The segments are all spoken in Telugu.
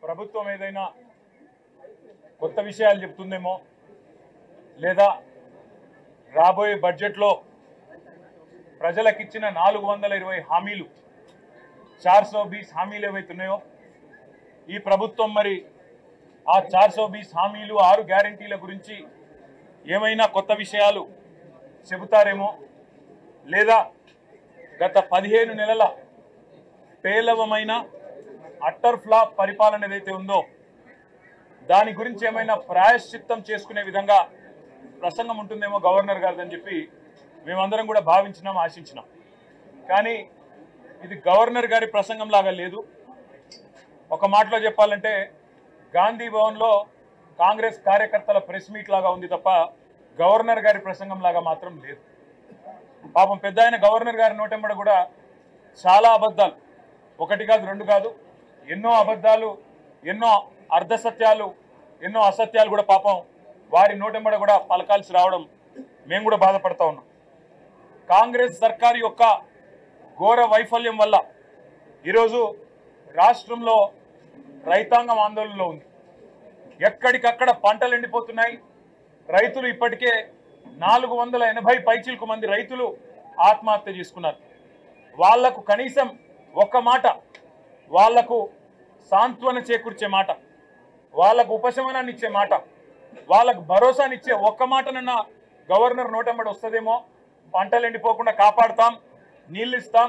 ప్రభుత్వం ఏదైనా కొత్త విషయాలు చెప్తుందేమో లేదా రాబోయే బడ్జెట్లో ప్రజలకిచ్చిన 420 హామీలు 420 హామీలు ఏవైతున్నాయో ఈ ప్రభుత్వం మరి ఆ 420 హామీలు 6 గ్యారెంటీల గురించి ఏమైనా కొత్త విషయాలు చెబుతారేమో లేదా గత 15 నెలల పేలవమైన అట్టర్ ఫ్లాప్ పరిపాలన ఏదైతే ఉందో దాని గురించి ఏమైనా ప్రాయశ్చిత్తం చేసుకునే విధంగా ప్రసంగం ఉంటుందేమో గవర్నర్ గారిదని చెప్పి మేమందరం కూడా భావించినాం, ఆశించినాం. కానీ ఇది గవర్నర్ గారి ప్రసంగం లాగా లేదు. ఒక మాటలో చెప్పాలంటే గాంధీ భవన్లో కాంగ్రెస్ కార్యకర్తల ప్రెస్ మీట్ లాగా ఉంది తప్ప గవర్నర్ గారి ప్రసంగం లాగా మాత్రం లేదు. పాపం పెద్ద ఆయన గవర్నర్ గారి నోటెంబడ కూడా చాలా అబద్ధాలు, ఒకటి కాదు రెండు కాదు, ఎన్నో అబద్ధాలు, ఎన్నో అర్ధసత్యాలు, ఎన్నో అసత్యాలు కూడా పాపం వారి నోటెంబడ కూడా పలకాల్సి రావడం మేము కూడా బాధపడతా ఉన్నాం. కాంగ్రెస్ సర్కారు యొక్క ఘోర వైఫల్యం వల్ల ఈరోజు రాష్ట్రంలో రైతాంగం ఆందోళనలో ఉంది. ఎక్కడికక్కడ పంటలు ఎండిపోతున్నాయి. రైతులు ఇప్పటికే 480 పైచిలకు మంది రైతులు ఆత్మహత్య చేసుకున్నారు. వాళ్లకు కనీసం ఒక్క మాట, వాళ్లకు సాంత్వన చేకూర్చే మాట, వాళ్లకు ఉపశమనాన్ని ఇచ్చే మాట, వాళ్ళకు భరోసానిచ్చే ఒక్క మాటనన్నా గవర్నర్ నోటెంబడి వస్తుందేమో. పంటలు ఎండిపోకుండా కాపాడుతాం, నీళ్ళు ఇస్తాం,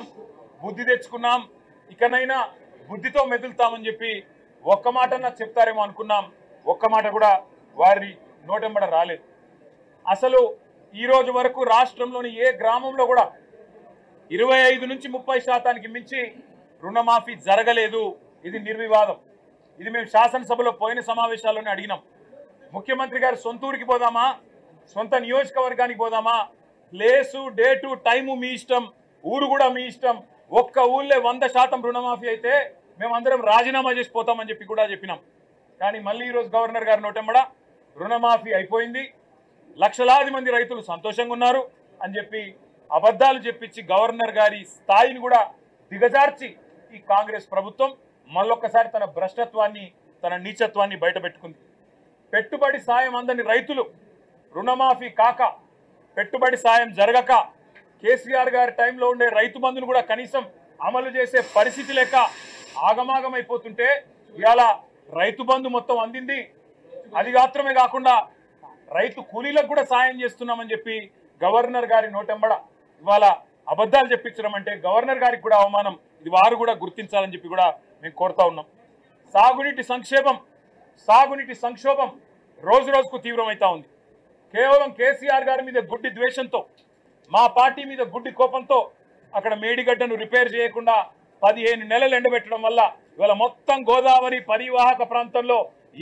బుద్ధి తెచ్చుకున్నాం, ఇకనైనా బుద్ధితో మెదులుతామని చెప్పి ఒక్క మాటన్నా చెప్తారేమో అనుకున్నాం. ఒక్క మాట కూడా వారి నోటెంబడ రాలేదు. అసలు ఈ రోజు వరకు రాష్ట్రంలోని ఏ గ్రామంలో కూడా 25 నుంచి 30% మించి రుణమాఫీ జరగలేదు. ఇది నిర్వివాదం. ఇది మేము శాసనసభలో పోయిన సమావేశాల్లోనే అడిగినాం. ముఖ్యమంత్రి గారు సొంత ఊరికి పోదామా, సొంత నియోజకవర్గానికి పోదామా, ప్లేసు, డేటు, టైము మీ ఇష్టం, ఊరు కూడా మీ ఇష్టం. ఒక్క ఊళ్ళే 100% రుణమాఫీ అయితే మేమందరం రాజీనామా చేసి పోతామని చెప్పి కూడా చెప్పినాం. కానీ మళ్ళీ ఈరోజు గవర్నర్ గారి నోటెంబడ రుణమాఫీ అయిపోయింది, లక్షలాది మంది రైతులు సంతోషంగా ఉన్నారు అని చెప్పి అబద్ధాలు చెప్పించి గవర్నర్ గారి స్థాయిని కూడా దిగజార్చి ఈ కాంగ్రెస్ ప్రభుత్వం మళ్ళొక్కసారి తన భ్రష్టత్వాన్ని, తన నీచత్వాన్ని బయటపెట్టుకుంది. పెట్టుబడి సాయం అందని రైతులు రుణమాఫీ కాక, పెట్టుబడి సాయం జరగక, కేసీఆర్ గారి టైంలో ఉండే రైతు బంధును కూడా కనీసం అమలు చేసే పరిస్థితి లేక ఆగమాగమైపోతుంటే ఇవాళ రైతు బంధు మొత్తం అందింది. అది మాత్రమే కాకుండా రైతు కూలీలకు కూడా సాయం చేస్తున్నామని చెప్పి గవర్నర్ గారి నోటెంబడ ఇవాళ అబద్ధాలు చెప్పించడం అంటే గవర్నర్ గారికి కూడా అవమానం. ఇది వారు కూడా గుర్తించాలని చెప్పి కూడా మేము కోరుతా ఉన్నాం. సాగునీటి సంక్షోభం రోజు రోజుకు తీవ్రమవుతా ఉంది. కేవలం కేసీఆర్ గారి మీద గుడ్డి ద్వేషంతో, మా పార్టీ మీద గుడ్డి కోపంతో అక్కడ మేడిగడ్డను రిపేర్ చేయకుండా 15 నెలలు ఎండబెట్టడం వల్ల ఇవాళ మొత్తం గోదావరి పరివాహక ప్రాంతంలో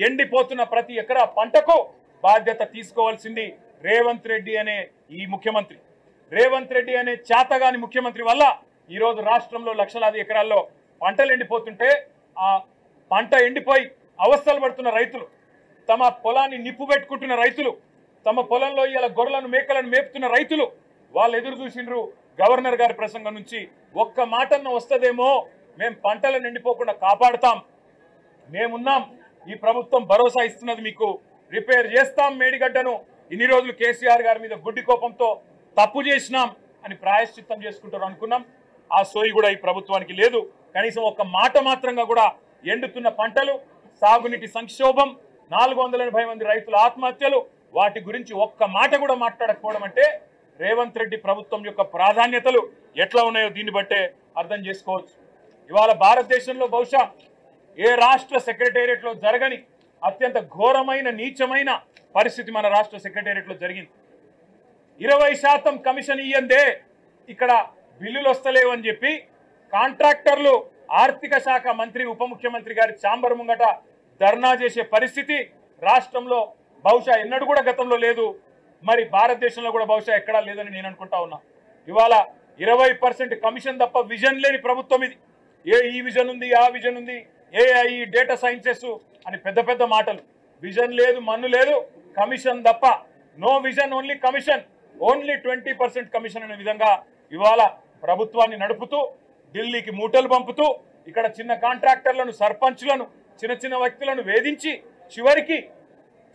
ఎండిపోతున్న ప్రతి ఎకరా పంటకు బాధ్యత తీసుకోవాల్సింది రేవంత్ రెడ్డి అనే ఈ ముఖ్యమంత్రి. రేవంత్ రెడ్డి అనే చేతగాని ముఖ్యమంత్రి వల్ల ఈరోజు రాష్ట్రంలో లక్షలాది ఎకరాల్లో పంటలు ఎండిపోతుంటే, ఆ పంట ఎండిపోయి అవస్థలు పడుతున్న రైతులు, తమ పొలాన్ని నిప్పు పెట్టుకుంటున్న రైతులు, తమ పొలంలో ఇలా గొర్రెలను మేకలను మేపుతున్న రైతులు వాళ్ళు ఎదురు చూసిండ్రు గవర్నర్ గారి ప్రసంగం నుంచి. ఒక్క మాటన్న వస్తుందేమో, మేము పంటలను ఎండిపోకుండా కాపాడుతాం, మేమున్నాం, ఈ ప్రభుత్వం భరోసా ఇస్తున్నది, మీకు రిపేర్ చేస్తాం మేడిగడ్డను, ఇన్ని రోజులు కేసీఆర్ గారి మీద గుడ్డి కోపంతో తప్పు చేసినాం అని ప్రాయశ్చిత్తం చేసుకుంటారు అనుకున్నాం. ఆ సోయి కూడా ఈ ప్రభుత్వానికి లేదు. కనీసం ఒక్క మాట మాత్రంగా కూడా ఎండుతున్న పంటలు, సాగునీటి సంక్షోభం, 480 మంది రైతుల ఆత్మహత్యలు, వాటి గురించి ఒక్క మాట కూడా మాట్లాడకపోవడం అంటే రేవంత్ రెడ్డి ప్రభుత్వం యొక్క ప్రాధాన్యతలు ఎట్లా ఉన్నాయో దీన్ని బట్టే అర్థం చేసుకోవచ్చు. ఇవాళ భారతదేశంలో బహుశా ఏ రాష్ట్ర సెక్రటేరియట్లో జరగని అత్యంత ఘోరమైన నీచమైన పరిస్థితి మన రాష్ట్ర సెక్రటేరియట్లో జరిగింది. 20% కమిషన్ ఇయ్యందే ఇక్కడ బిల్లులు వస్తలేవని చెప్పి కాంట్రాక్టర్లు ఆర్థిక శాఖ మంత్రి, ఉప ముఖ్యమంత్రి గారి ఛాంబర్ ముంగట ధర్నా చేసే పరిస్థితి రాష్ట్రంలో బహుశా ఎన్నడూ కూడా గతంలో లేదు. మరి భారతదేశంలో కూడా బహుశా ఎక్కడా లేదని నేను అనుకుంటా ఉన్నా. ఇవాళ 20% కమిషన్ తప్ప విజన్ లేని ప్రభుత్వం ఇది. ఈ విజన్ ఉంది, ఆ విజన్ ఉంది, AI, డేటా సైన్సెస్ అని పెద్ద పెద్ద మాటలు. విజన్ లేదు, మన్ను లేదు, కమిషన్ తప్ప. No vision, only commission, only 20% commission అనే విధంగా ఇవాళ ప్రభుత్వాన్ని నడుపుతూ ఢిల్లీకి మూటలు పంపుతూ ఇక్కడ చిన్న కాంట్రాక్టర్లను, సర్పంచ్లను, చిన్న చిన్న వ్యక్తులను వేధించి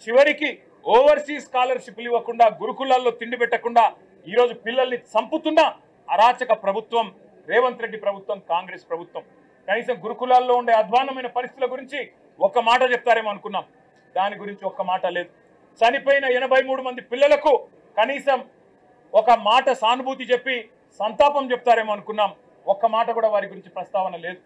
చివరికి ఓవర్సీస్ స్కాలర్షిప్లు ఇవ్వకుండా గురుకులాల్లో తిండి పెట్టకుండా ఈరోజు పిల్లల్ని చంపుతున్న అరాచక ప్రభుత్వం రేవంత్ రెడ్డి ప్రభుత్వం, కాంగ్రెస్ ప్రభుత్వం. కనీసం గురుకులాల్లో ఉండే అధ్వాన్నమైన పరిస్థితుల గురించి ఒక్క మాట చెప్తారేమో అనుకున్నాం. దాని గురించి ఒక్క మాట లేదు. చనిపోయిన 83 మంది పిల్లలకు కనీసం ఒక మాట సానుభూతి చెప్పి సంతాపం చెప్తారేమో అనుకున్నాం. ఒక్క మాట కూడా వారి గురించి ప్రస్తావన లేదు.